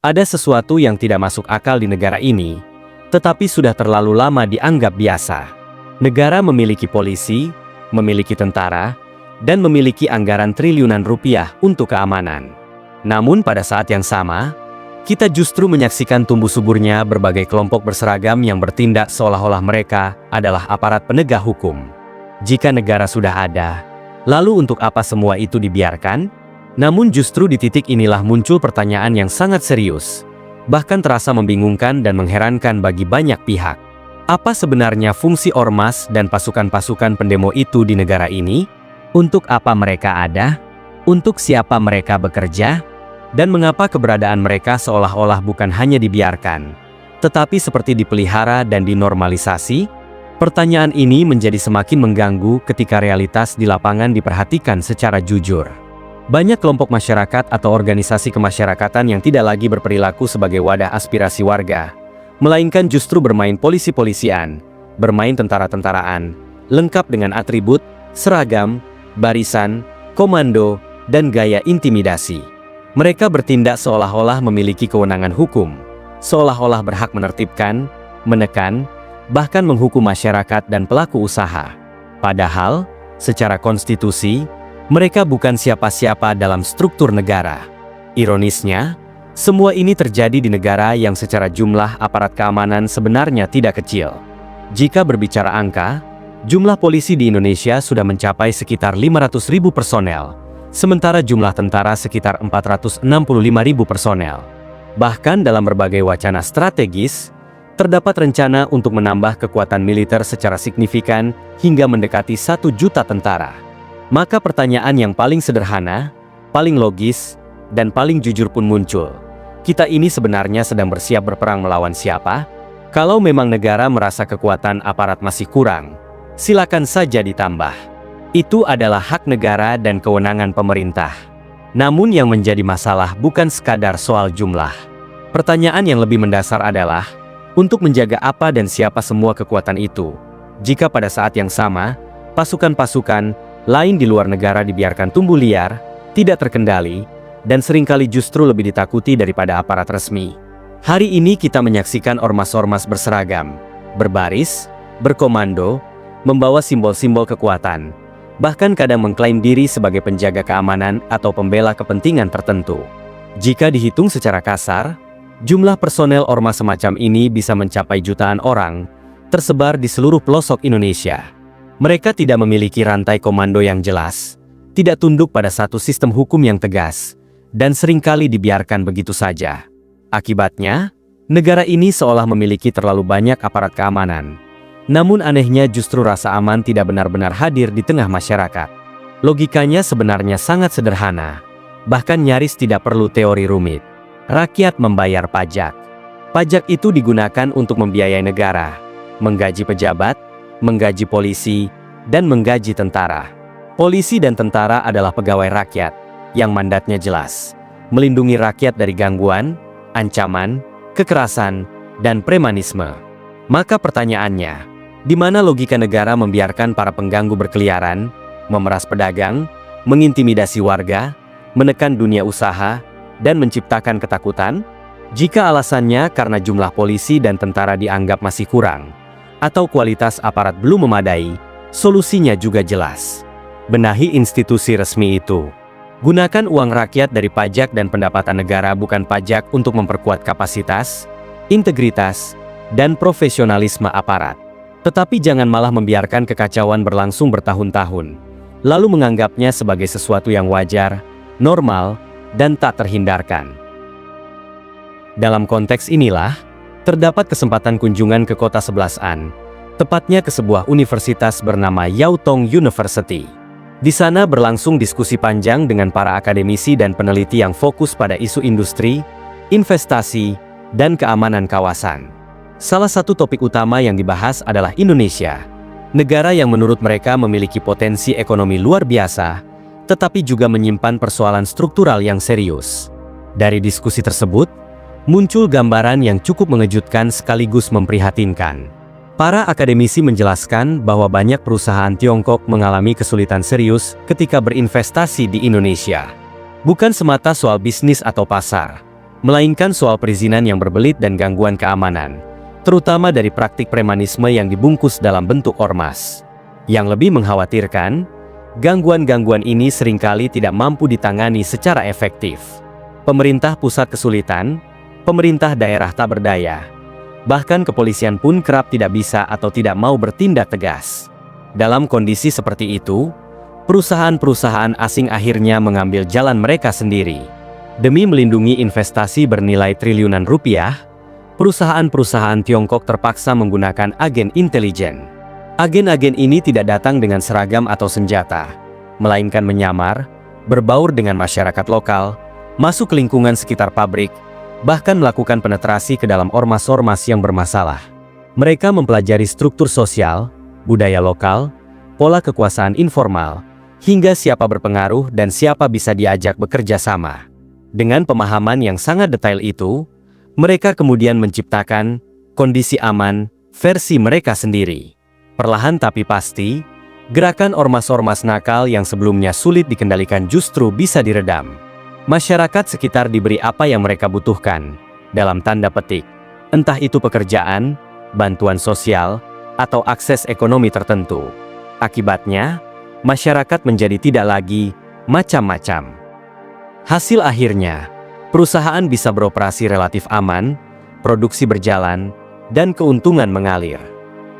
Ada sesuatu yang tidak masuk akal di negara ini, tetapi sudah terlalu lama dianggap biasa. Negara memiliki polisi, memiliki tentara, dan memiliki anggaran triliunan rupiah untuk keamanan. Namun pada saat yang sama, kita justru menyaksikan tumbuh suburnya berbagai kelompok berseragam yang bertindak seolah-olah mereka adalah aparat penegak hukum. Jika negara sudah ada, lalu untuk apa semua itu dibiarkan? Namun justru di titik inilah muncul pertanyaan yang sangat serius, bahkan terasa membingungkan dan mengherankan bagi banyak pihak. Apa sebenarnya fungsi ormas dan pasukan-pasukan pendemo itu di negara ini? Untuk apa mereka ada? Untuk siapa mereka bekerja? Dan mengapa keberadaan mereka seolah-olah bukan hanya dibiarkan, tetapi seperti dipelihara dan dinormalisasi? Pertanyaan ini menjadi semakin mengganggu ketika realitas di lapangan diperhatikan secara jujur. Banyak kelompok masyarakat atau organisasi kemasyarakatan yang tidak lagi berperilaku sebagai wadah aspirasi warga, melainkan justru bermain polisi-polisian, bermain tentara-tentaraan, lengkap dengan atribut, seragam, barisan, komando, dan gaya intimidasi. Mereka bertindak seolah-olah memiliki kewenangan hukum, seolah-olah berhak menertibkan, menekan, bahkan menghukum masyarakat dan pelaku usaha. Padahal, secara konstitusi, mereka bukan siapa-siapa dalam struktur negara. Ironisnya, semua ini terjadi di negara yang secara jumlah aparat keamanan sebenarnya tidak kecil. Jika berbicara angka, jumlah polisi di Indonesia sudah mencapai sekitar 500.000 personel, sementara jumlah tentara sekitar 465.000 personel. Bahkan dalam berbagai wacana strategis, terdapat rencana untuk menambah kekuatan militer secara signifikan hingga mendekati 1 juta tentara. Maka pertanyaan yang paling sederhana, paling logis, dan paling jujur pun muncul. Kita ini sebenarnya sedang bersiap berperang melawan siapa? Kalau memang negara merasa kekuatan aparat masih kurang, silakan saja ditambah. Itu adalah hak negara dan kewenangan pemerintah. Namun yang menjadi masalah bukan sekadar soal jumlah. Pertanyaan yang lebih mendasar adalah, untuk menjaga apa dan siapa semua kekuatan itu? Jika pada saat yang sama, pasukan-pasukan lain di luar negara dibiarkan tumbuh liar, tidak terkendali, dan seringkali justru lebih ditakuti daripada aparat resmi. Hari ini kita menyaksikan ormas-ormas berseragam, berbaris, berkomando, membawa simbol-simbol kekuatan, bahkan kadang mengklaim diri sebagai penjaga keamanan atau pembela kepentingan tertentu. Jika dihitung secara kasar, jumlah personel ormas semacam ini bisa mencapai jutaan orang, tersebar di seluruh pelosok Indonesia. Mereka tidak memiliki rantai komando yang jelas, tidak tunduk pada satu sistem hukum yang tegas, dan seringkali dibiarkan begitu saja. Akibatnya, negara ini seolah memiliki terlalu banyak aparat keamanan. Namun anehnya justru rasa aman tidak benar-benar hadir di tengah masyarakat. Logikanya sebenarnya sangat sederhana, bahkan nyaris tidak perlu teori rumit. Rakyat membayar pajak. Pajak itu digunakan untuk membiayai negara, menggaji pejabat, menggaji polisi, dan menggaji tentara. Polisi dan tentara adalah pegawai rakyat, yang mandatnya jelas, melindungi rakyat dari gangguan, ancaman, kekerasan, dan premanisme. Maka pertanyaannya, di mana logika negara membiarkan para pengganggu berkeliaran, memeras pedagang, mengintimidasi warga, menekan dunia usaha, dan menciptakan ketakutan? Jika alasannya karena jumlah polisi dan tentara dianggap masih kurang, atau kualitas aparat belum memadai, solusinya juga jelas. Benahi institusi resmi itu. Gunakan uang rakyat dari pajak dan pendapatan negara, bukan pajak, untuk memperkuat kapasitas, integritas, dan profesionalisme aparat. Tetapi jangan malah membiarkan kekacauan berlangsung bertahun-tahun, lalu menganggapnya sebagai sesuatu yang wajar, normal, dan tak terhindarkan. Dalam konteks inilah, terdapat kesempatan kunjungan ke kota sebelasan, tepatnya ke sebuah universitas bernama Yaotong University. Di sana berlangsung diskusi panjang dengan para akademisi dan peneliti yang fokus pada isu industri, investasi, dan keamanan kawasan. Salah satu topik utama yang dibahas adalah Indonesia, negara yang menurut mereka memiliki potensi ekonomi luar biasa, tetapi juga menyimpan persoalan struktural yang serius. Dari diskusi tersebut, muncul gambaran yang cukup mengejutkan sekaligus memprihatinkan. Para akademisi menjelaskan bahwa banyak perusahaan Tiongkok mengalami kesulitan serius ketika berinvestasi di Indonesia. Bukan semata soal bisnis atau pasar, melainkan soal perizinan yang berbelit dan gangguan keamanan, terutama dari praktik premanisme yang dibungkus dalam bentuk ormas. Yang lebih mengkhawatirkan, gangguan-gangguan ini seringkali tidak mampu ditangani secara efektif. Pemerintah pusat kesulitan, pemerintah daerah tak berdaya. Bahkan kepolisian pun kerap tidak bisa atau tidak mau bertindak tegas. Dalam kondisi seperti itu, perusahaan-perusahaan asing akhirnya mengambil jalan mereka sendiri. Demi melindungi investasi bernilai triliunan rupiah, perusahaan-perusahaan Tiongkok terpaksa menggunakan agen intelijen. Agen-agen ini tidak datang dengan seragam atau senjata, melainkan menyamar, berbaur dengan masyarakat lokal, masuk ke lingkungan sekitar pabrik, bahkan melakukan penetrasi ke dalam ormas-ormas yang bermasalah. Mereka mempelajari struktur sosial, budaya lokal, pola kekuasaan informal, hingga siapa berpengaruh dan siapa bisa diajak bekerja sama. Dengan pemahaman yang sangat detail itu, mereka kemudian menciptakan kondisi aman versi mereka sendiri. Perlahan tapi pasti, gerakan ormas-ormas nakal yang sebelumnya sulit dikendalikan justru bisa diredam. Masyarakat sekitar diberi apa yang mereka butuhkan, dalam tanda petik, entah itu pekerjaan, bantuan sosial, atau akses ekonomi tertentu. Akibatnya, masyarakat menjadi tidak lagi macam-macam. Hasil akhirnya, perusahaan bisa beroperasi relatif aman, produksi berjalan, dan keuntungan mengalir.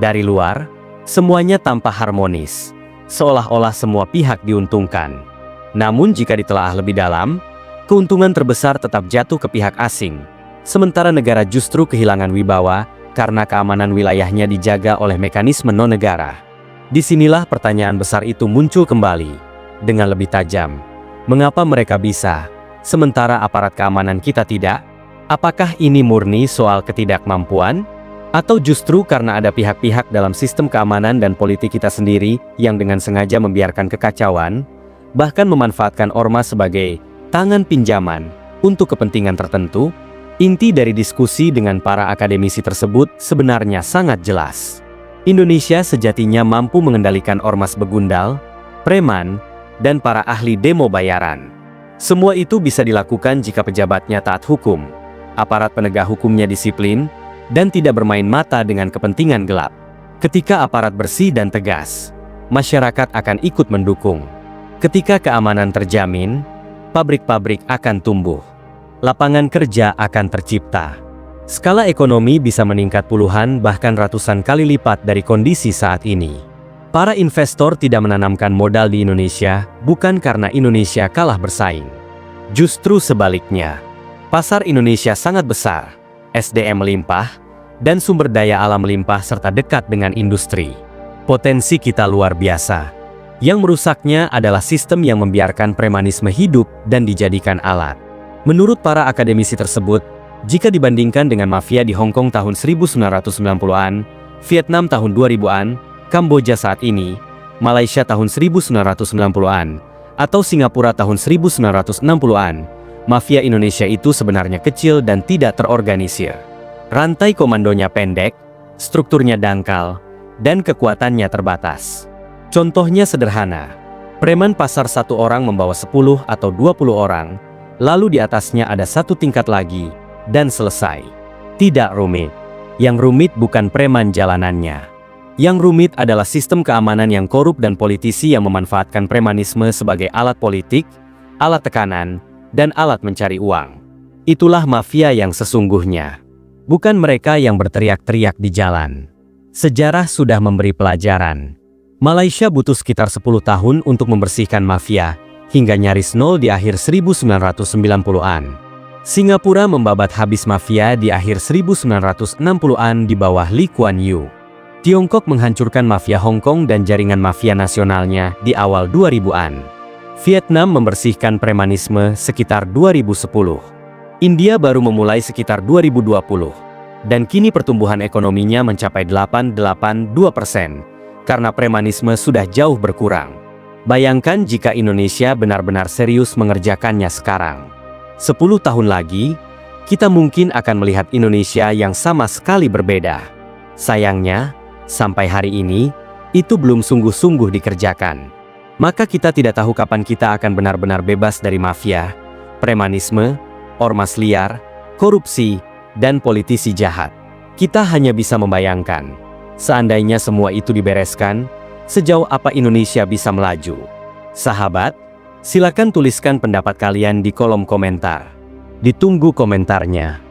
Dari luar, semuanya tampak harmonis, seolah-olah semua pihak diuntungkan. Namun jika ditelaah lebih dalam, keuntungan terbesar tetap jatuh ke pihak asing, sementara negara justru kehilangan wibawa karena keamanan wilayahnya dijaga oleh mekanisme non-negara. Disinilah pertanyaan besar itu muncul kembali, dengan lebih tajam. Mengapa mereka bisa, sementara aparat keamanan kita tidak? Apakah ini murni soal ketidakmampuan? Atau justru karena ada pihak-pihak dalam sistem keamanan dan politik kita sendiri yang dengan sengaja membiarkan kekacauan, bahkan memanfaatkan ormas sebagai tangan pinjaman untuk kepentingan tertentu? Inti dari diskusi dengan para akademisi tersebut sebenarnya sangat jelas. Indonesia sejatinya mampu mengendalikan ormas begundal, preman, dan para ahli demo bayaran. Semua itu bisa dilakukan jika pejabatnya taat hukum, aparat penegak hukumnya disiplin, dan tidak bermain mata dengan kepentingan gelap. Ketika aparat bersih dan tegas, masyarakat akan ikut mendukung. Ketika keamanan terjamin, pabrik-pabrik akan tumbuh. Lapangan kerja akan tercipta. Skala ekonomi bisa meningkat puluhan bahkan ratusan kali lipat dari kondisi saat ini. Para investor tidak menanamkan modal di Indonesia bukan karena Indonesia kalah bersaing. Justru sebaliknya, pasar Indonesia sangat besar, SDM melimpah, dan sumber daya alam melimpah serta dekat dengan industri. Potensi kita luar biasa. Yang merusaknya adalah sistem yang membiarkan premanisme hidup dan dijadikan alat. Menurut para akademisi tersebut, jika dibandingkan dengan mafia di Hong Kong tahun 1990-an, Vietnam tahun 2000-an, Kamboja saat ini, Malaysia tahun 1990-an, atau Singapura tahun 1960-an, mafia Indonesia itu sebenarnya kecil dan tidak terorganisir. Rantai komandonya pendek, strukturnya dangkal, dan kekuatannya terbatas. Contohnya sederhana, preman pasar satu orang membawa 10 atau 20 orang, lalu di atasnya ada satu tingkat lagi, dan selesai. Tidak rumit. Yang rumit bukan preman jalanannya. Yang rumit adalah sistem keamanan yang korup dan politisi yang memanfaatkan premanisme sebagai alat politik, alat tekanan, dan alat mencari uang. Itulah mafia yang sesungguhnya. Bukan mereka yang berteriak-teriak di jalan. Sejarah sudah memberi pelajaran. Malaysia butuh sekitar 10 tahun untuk membersihkan mafia, hingga nyaris nol di akhir 1990-an. Singapura membabat habis mafia di akhir 1960-an di bawah Lee Kuan Yew. Tiongkok menghancurkan mafia Hong Kong dan jaringan mafia nasionalnya di awal 2000-an. Vietnam membersihkan premanisme sekitar 2010. India baru memulai sekitar 2020. Dan kini pertumbuhan ekonominya mencapai 8,82%, karena premanisme sudah jauh berkurang. Bayangkan jika Indonesia benar-benar serius mengerjakannya sekarang. 10 tahun lagi, kita mungkin akan melihat Indonesia yang sama sekali berbeda. Sayangnya, sampai hari ini, itu belum sungguh-sungguh dikerjakan. Maka kita tidak tahu kapan kita akan benar-benar bebas dari mafia, premanisme, ormas liar, korupsi, dan politisi jahat. Kita hanya bisa membayangkan, seandainya semua itu dibereskan, sejauh apa Indonesia bisa melaju. Sahabat, silakan tuliskan pendapat kalian di kolom komentar. Ditunggu komentarnya.